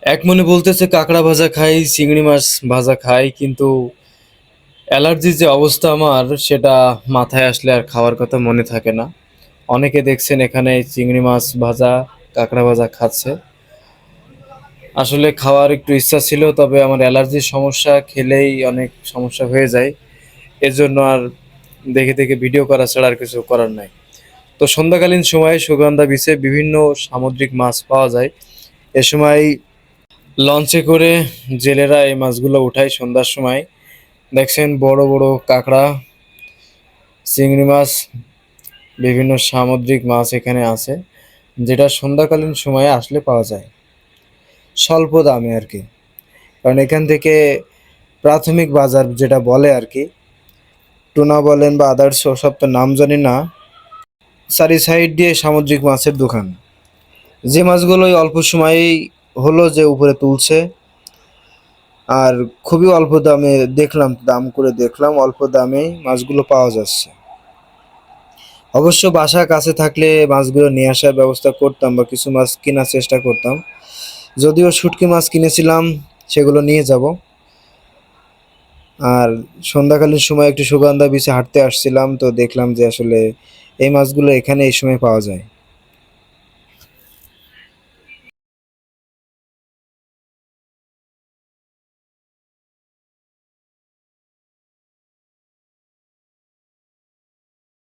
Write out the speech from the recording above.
এক মনে বলতেছে কাঁকড়া ভাজা খাই, চিংড়ি মাছ ভাজা খাই, কিন্তু অ্যালার্জির যে অবস্থা আমার সেটা মাথায় আসলে আর খাওয়ার কথা মনে থাকে না। অনেকে দেখছেন এখানে চিংড়ি মাছ ভাজা, কাঁকড়া ভাজা খাচ্ছে। আসলে খাওয়ার একটু ইচ্ছা ছিল, তবে আমার অ্যালার্জির সমস্যা, খেলেই অনেক সমস্যা হয়ে যায়। এজন্য আর দেখে দেখে ভিডিও করা ছাড়া আর কিছু করার নাই। তো সন্ধ্যাকালীন সময়ে সুগন্ধা বিচে বিভিন্ন সামুদ্রিক মাছ পাওয়া যায়। এ সময় লঞ্চে করে জেলেরা এই মাছগুলো উঠায় সন্ধ্যার সময়। দেখছেন বড় বড় কাঁকড়া, চিংড়ি মাছ, বিভিন্ন সামুদ্রিক মাছ এখানে আছে, যেটা সন্ধ্যাকালীন সময়ে আসলে পাওয়া যায় স্বল্প দামে আর কি। কারণ এখান থেকে প্রাথমিক বাজার যেটা বলে আর কি, টুনা বলেন বা আদার্স ওসব তো নাম জানি না, চারি সাইড দিয়ে সামুদ্রিক মাছের দোকান। যে মাছগুলো ওই অল্প সময়েই হলো যে উপরে তুলছে, আর খুবই অল্প দামে দেখলাম, দাম করে দেখলাম অল্প দামেই মাছগুলো পাওয়া যাচ্ছে। অবশ্য বাসা কাছে থাকলে মাছগুলো নিয়ে আসার ব্যবস্থা করতাম বা কিছু মাছ কেনার চেষ্টা করতাম। যদিও শুটকি মাছ কিনেছিলাম, সেগুলো নিয়ে যাব। আর সন্ধ্যাকালীন সময় একটু সুগন্ধা বিচে হাঁটতে আসছিলাম, তো দেখলাম যে আসলে এই মাছগুলো এখানে এই সময় পাওয়া যায়।